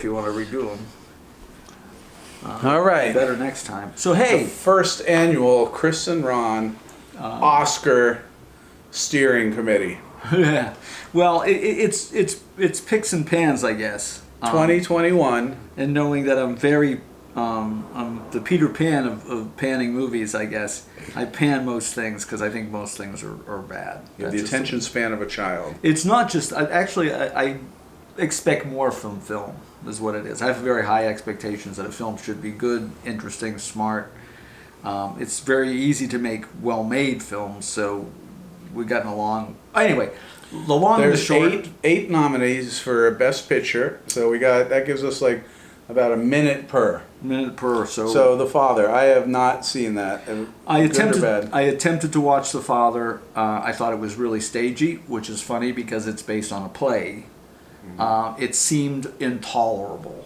if you want to redo them. All right. Better next time. So hey, the first annual Chris and Ron Oscar steering committee. Yeah. Well, it's picks and pans, I guess. 2021. And knowing that I'm very I'm the Peter Pan of panning movies, I guess. I pan most things because I think most things are bad. You have the attention span of a child. It's not just I expect more from film. Is what it is. I have very high expectations that a film should be good, interesting, smart. It's very easy to make well-made films, so we've gotten along. Anyway, the long and the short. There's eight nominees for Best Picture, so that gives us like about a minute per. So The Father, I have not seen that. I attempted to watch The Father. I thought it was really stagey, which is funny because it's based on a play. It seemed intolerable,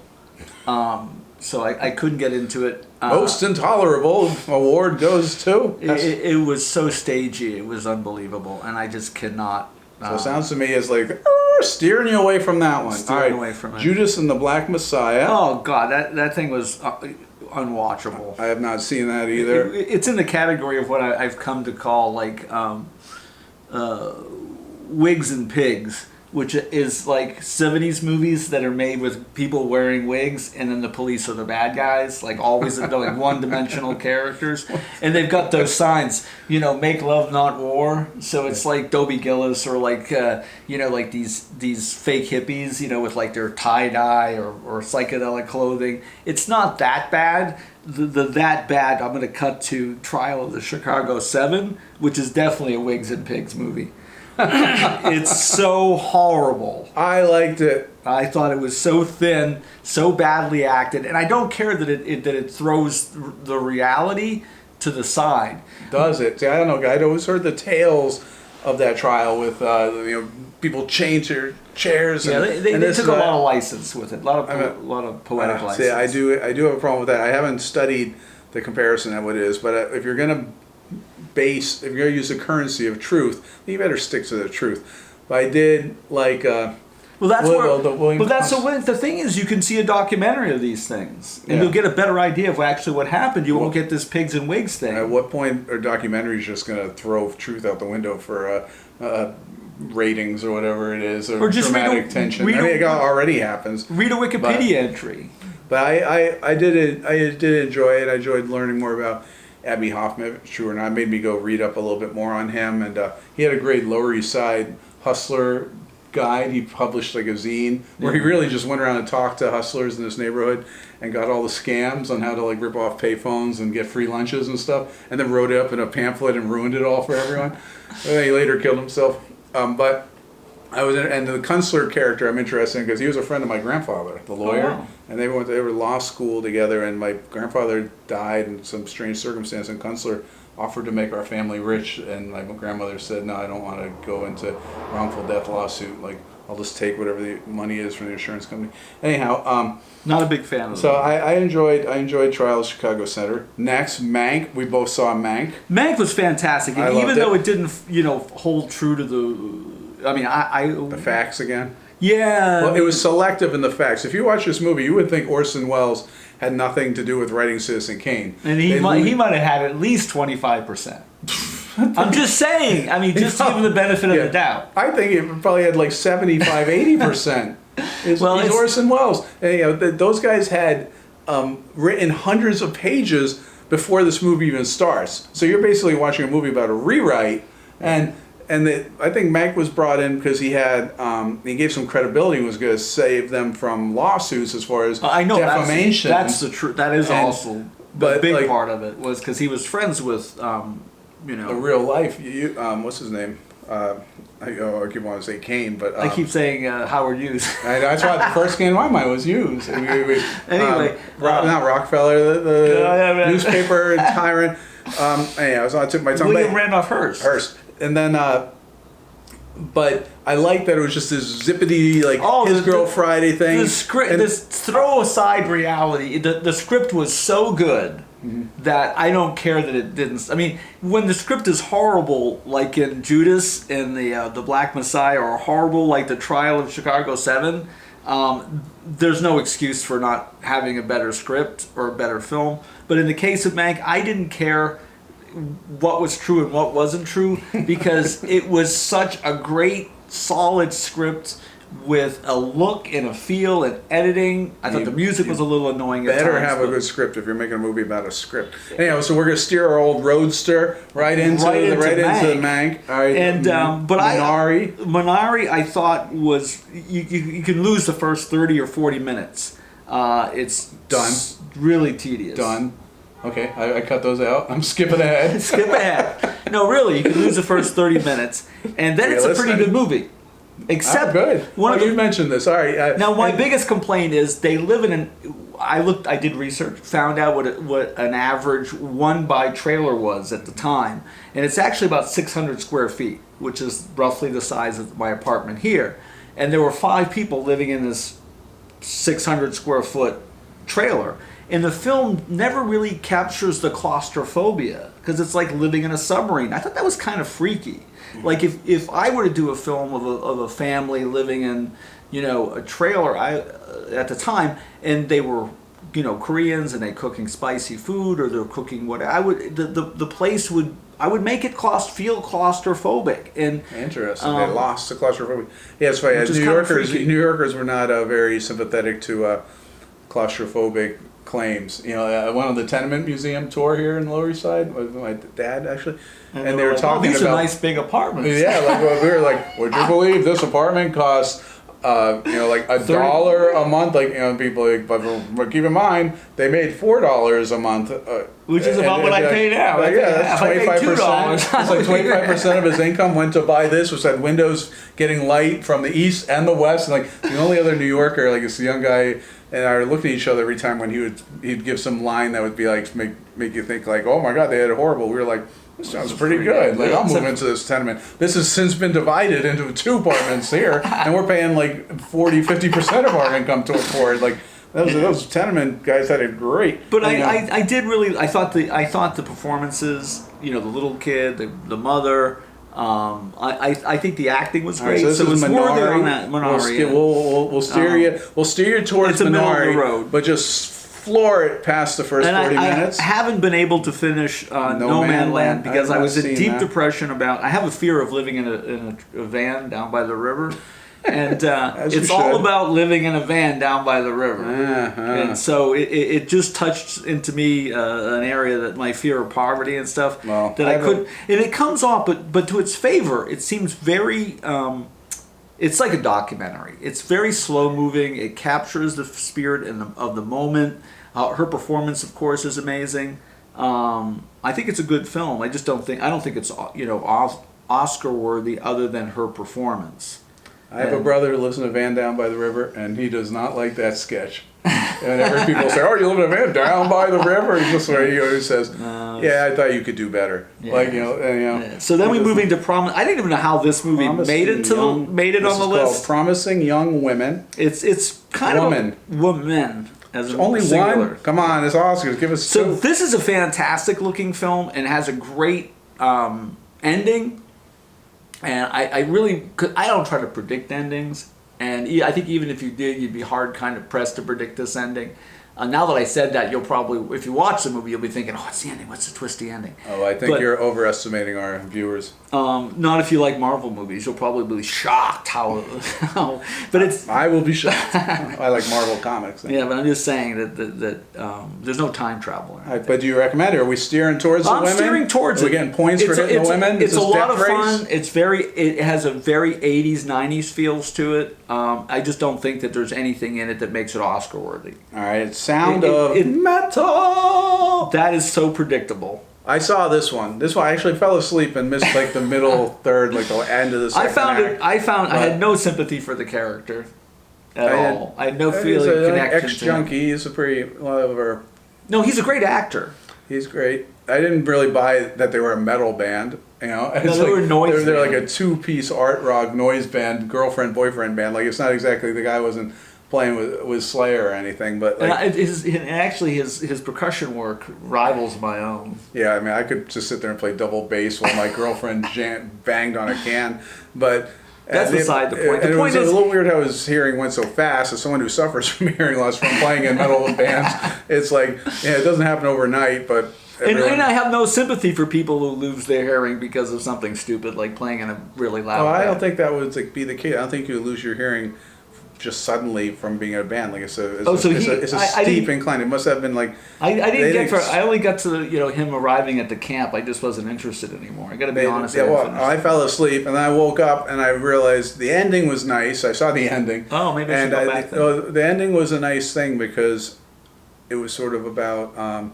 so I couldn't get into it. Most intolerable award goes to. It was so stagey, it was unbelievable, and I just cannot. So it sounds to me as like steering you away from that one. Steering away from it. Judas and the Black Messiah. Oh God, that thing was unwatchable. I have not seen that either. It's in the category of what I've come to call like wigs and pigs, which is like 70s movies that are made with people wearing wigs and then the police are the bad guys, like always like one-dimensional characters. And they've got those signs, make love, not war. So it's like Dobie Gillis or like, like these fake hippies, with like their tie-dye or psychedelic clothing. It's not that bad. That bad, I'm going to cut to Trial of the Chicago 7, which is definitely a wigs and pigs movie. It's so horrible. I liked it. I thought it was so thin, so badly acted, and I don't care that it throws the reality to the side. Does it? See, I don't know. I'd always heard the tales of that trial with people change their chairs. Yeah, they took a lot of license with it. A lot of poetic license. See, I do have a problem with that. I haven't studied the comparison of what it is, but if you're gonna if you're going to use the currency of truth, then you better stick to the truth. But I did like the thing is, you can see a documentary of these things and you'll get a better idea of actually what happened. You won't get this pigs and wigs thing. At what point are documentaries just going to throw truth out the window for ratings or whatever it is, or just dramatic tension? It already happens. Read a Wikipedia entry. But I did enjoy it. I enjoyed learning more about Abbie Hoffman, sure, and it made me go read up a little bit more on him. And he had a great Lower East Side hustler guide. He published like a zine where he really just went around and talked to hustlers in this neighborhood and got all the scams on how to like rip off payphones and get free lunches and stuff, and then wrote it up in a pamphlet and ruined it all for everyone. And then he later killed himself. But and the Kunstler character I'm interested in because he was a friend of my grandfather, the lawyer. Oh, wow. And they were law school together, and my grandfather died in some strange circumstance, and Kunstler offered to make our family rich, and my grandmother said, no, I don't want to go into wrongful death lawsuit, like I'll just take whatever the money is from the insurance company. Anyhow, not a big fan of so I enjoyed Trial of Chicago Center. Next, Mank. We both saw Mank. Mank was fantastic, and even though it didn't hold true to the facts again. Yeah. Well, it was selective in the facts. If you watch this movie, you would think Orson Welles had nothing to do with writing Citizen Kane. And he might have had at least 25%. I'm just saying. I mean, just to give him the benefit of the doubt. I think it probably had like 75, 80%. He's Orson Welles. And, those guys had written hundreds of pages before this movie even starts. So you're basically watching a movie about a rewrite, I think Mank was brought in because he gave some credibility and was going to save them from lawsuits as far as defamation. That's the truth. That is also the big part of it was because he was friends with, a real life. What's his name? I keep wanting to say Kane, but I keep saying Howard Hughes. That's why the first game in my mind was Hughes. Anyway, not Rockefeller, the newspaper tyrant. I took my time. William Randolph Hearst. And then, but I like that it was just this zippity, His Girl Friday thing. The script, throw aside reality. The script was so good that I don't care that it didn't. I mean, when the script is horrible, like in Judas and the Black Messiah, or horrible like the Trial of Chicago 7, there's no excuse for not having a better script or a better film. But in the case of Mank, I didn't care what was true and what wasn't true because it was such a great, solid script with a look and a feel and editing. I thought the music was a little annoying at times. Better have a good script if you're making a movie about a script. Anyhow, so we're going to steer our old Roadster right into the Mank. All right, and Minari, I thought was you can lose the first 30 or 40 minutes. It's done. Really tedious. Done. Okay, I cut those out. I'm skipping ahead. Skip ahead. No, really, you can lose the first 30 minutes, and then it's a pretty good movie. Except good. You mentioned this. All right. Now my biggest complaint is they live in an. I did research, found out what an average 1-by trailer was at the time, and it's actually about 600 square feet, which is roughly the size of my apartment here. And there were 5 people living in this 600 square foot trailer. And the film never really captures the claustrophobia because it's like living in a submarine. I thought that was kind of freaky. Like if I were to do a film of a family living in, a trailer, at the time, and they were, Koreans and they cooking spicy food or they're cooking what I would the place would. I would make it feel claustrophobic. And interesting. They lost the claustrophobia. Yeah, it's funny. New Yorkers were not very sympathetic to claustrophobic claims. I went on the Tenement Museum tour here in the Lower East Side with my dad, actually, and they were talking these about are nice big apartments. Yeah, we were like, would you believe this apartment costs like $1 a month? People like, but keep in mind they made $4 a month, which is about what I pay now. That's 25%. It's like 25% of his income went to buy this, which had windows getting light from the east and the west. And like the only other New Yorker, like this young guy and I were looking at each other every time when he'd give some line that would be like make you think like, oh my God, they had it horrible. We were like, this sounds pretty good. Like, I'll move into this tenement. This has since been divided into 2 apartments here, and we're paying like 50% of our income for it. Like those tenement guys had it great. But I did really. I thought the performances. The little kid, the mother. I think the acting was great. Right, so it's Minari. worthy on that Minari. We'll steer you. We'll steer you towards the middle of Minari, the road, but just floor it past the first 40 minutes. I haven't been able to finish No Man Land because I was in deep depression about. I have a fear of living in a van down by the river. And it's all about living in a van down by the river. And so it just touched into me an area that my fear of poverty and stuff that I could. And it comes off, but to its favor, it seems very. It's like a documentary. It's very slow moving. It captures the spirit of the moment. Her performance, of course, is amazing. I think it's a good film. I don't think it's Oscar worthy other than her performance. I have a brother who lives in a van down by the river, and he does not like that sketch. And every people say, "Oh, you live in a van down by the river." He always says, "Yeah, I thought you could do better." Yeah. Yeah. So then we move into I didn't even know how this movie made it on the list. Called Promising Young Women. It's kind of women. As only singular. One. Come on, it's Oscars. Give us. So this is a fantastic looking film and has a great ending. And I don't try to predict endings, and I think even if you did, you'd be hard kind of pressed to predict this ending. Now that I said that, you'll probably, if you watch the movie, you'll be thinking, oh, what's the ending? What's the twisty ending? Oh, I think you're overestimating our viewers. Not if you like Marvel movies. You'll probably be shocked how but it's... I will be shocked. I like Marvel comics. Yeah, but I'm just saying that there's no time travel. Right, but do you recommend it? Are we steering towards the women? I'm steering towards it. Are we getting points for hitting the women? It's a lot of fun. It has a very 80s, 90s feels to it. I just don't think that there's anything in it that makes it Oscar worthy. All right, Sound of Metal. That is so predictable. I saw this one. I actually fell asleep and missed like the middle third, like the end of the second act. I had no sympathy for the character at all. I had no feeling connection to him. Ex-junkie. He's a pretty No, he's a great actor. He's great. I didn't really buy that they were a metal band. They were noise. They're like a 2-piece art rock noise band, girlfriend boyfriend band. Like it's not exactly the guy wasn't playing with Slayer or anything, but like, his percussion work rivals my own. Yeah, I mean, I could just sit there and play double bass while my girlfriend banged on a can, but That's beside the point. And The it point was is, a little weird how his hearing went so fast. As someone who suffers from hearing loss from playing in metal bands, it's like, yeah, it doesn't happen overnight, but. and I have no sympathy for people who lose their hearing because of something stupid like playing in a really loud band. I don't think that would like, be the case. I don't think you lose your hearing just suddenly from being in a band. Like it's a steep incline. It must have been like I only got to him arriving at the camp. I just wasn't interested anymore. I got to be honest. Yeah, well, I fell asleep and then I woke up and I realized the ending was nice. I saw the ending. Oh, maybe I should go back then. The ending was a nice thing because it was sort of about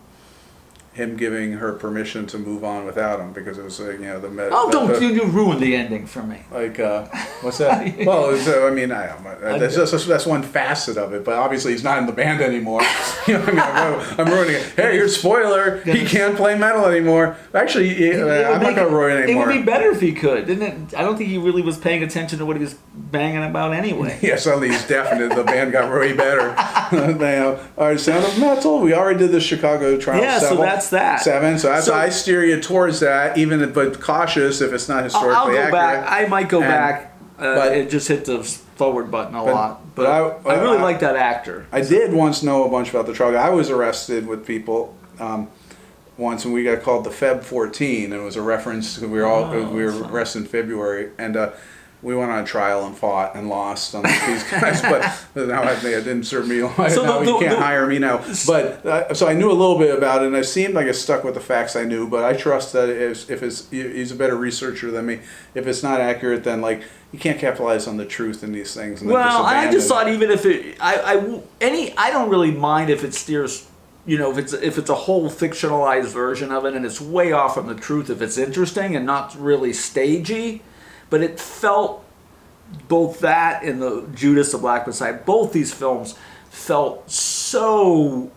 him giving her permission to move on without him because it was don't you ruin the ending for me. Like what's that? Well, I mean, that's one facet of it, but obviously he's not in the band anymore. I'm ruining it. Hey, your spoiler! He can't play metal anymore. Actually, I'm not gonna ruin it anymore. It would be better if he could, didn't it? I don't think he really was paying attention to what he was banging about anyway. Yeah, suddenly he's deaf, and the band got way better. All right, Sound of Metal. We already did the Chicago Trial. Yeah, so that's that. 7. So that's I steer you towards that, but cautious if it's not historically I'll go accurate. back. I might go back. It just hit the forward button a lot. But I really like that actor. I did once know a bunch about the trial. I was arrested with people once, and we got called the Feb 14. It was a reference. We were arrested in February, and we went on a trial and fought and lost on these guys, but now it didn't serve me. You can't hire me now. But so I knew a little bit about it, and I seemed like I stuck with the facts I knew. But I trust that he's a better researcher than me. If it's not accurate, then like you can't capitalize on the truth in these things. And well, I just thought even if I don't really mind if it steers. If it's a whole fictionalized version of it and it's way off from the truth. If it's interesting and not really stagey. But it felt, both that and the Judas the Black Messiah, both these films felt so,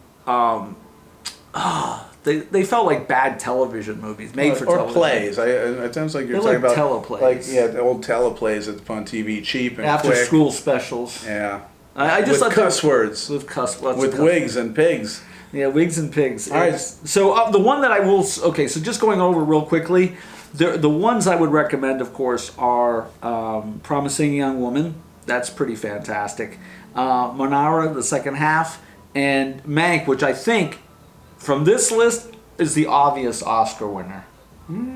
they felt like bad television movies, made for television. Or plays. It sounds like you're talking about teleplays. Like, the old teleplays on TV, cheap and after quick. School specials. Yeah. I just with cuss words. With wigs and pigs. Yeah, wigs and pigs. All right. So the one that I will, so just going over real quickly, the ones I would recommend, of course, are Promising Young Woman. That's pretty fantastic. Monara, the second half, and Mank, which I think, from this list, is the obvious Oscar winner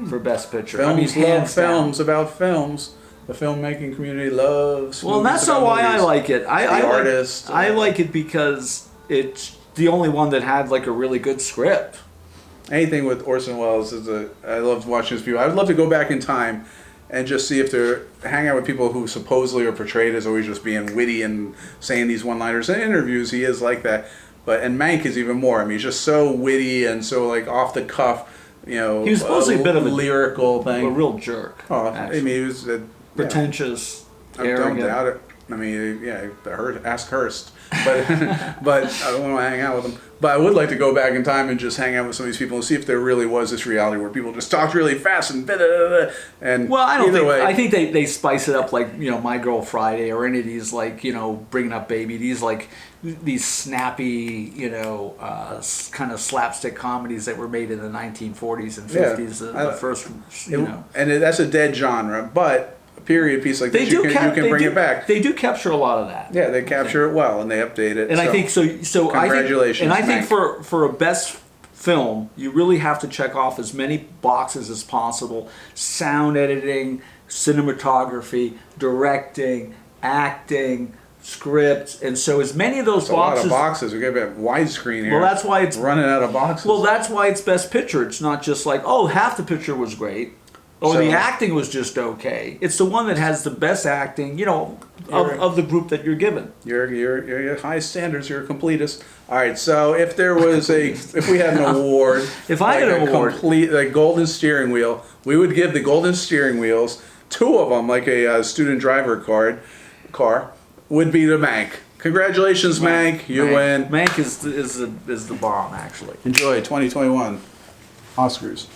for Best Picture. Films love films about films. The filmmaking community loves. Well, that's not why I like it. I like it because it's the only one that had like a really good script. Anything with Orson Welles I love watching his people. I would love to go back in time and just see if they're hang out with people who supposedly are portrayed as always just being witty and saying these one-liners. In interviews, he is like that. And Mank is even more. I mean, he's just so witty and so like off the cuff. He was supposed to be a bit of a lyrical thing. A real jerk. Oh, actually. I mean, he was pretentious. Arrogant. Don't doubt it. I mean, ask Hearst. But I don't want to hang out with them. But I would like to go back in time and just hang out with some of these people and see if there really was this reality where people just talked really fast and well, I don't think. I think they spice it up like My Girl Friday or any of these like Bringing Up Baby. These snappy kind of slapstick comedies that were made in the 1940s and 50s. The first and that's a dead genre, but. Period piece like this, you can bring it back. They do capture a lot of that. Yeah, they capture it well, and they update it. And I think so. Congratulations! I think for a best film, you really have to check off as many boxes as possible: sound editing, cinematography, directing, acting, script, and so as many of those boxes. A lot of boxes. We got a widescreen here. Well, that's why it's running out of boxes. Well, that's why it's best picture. It's not just like half the picture was great. The acting was just okay. It's the one that has the best acting, of the group that you're given. You're high standards. You're a completist. All right. So if there was if we had an award, if I had an award, like golden steering wheel, we would give the golden steering wheels, 2 of them, like a student driver car, would be to Mank. Congratulations, Mank. You win. Mank is the bomb, actually. Enjoy 2021 Oscars.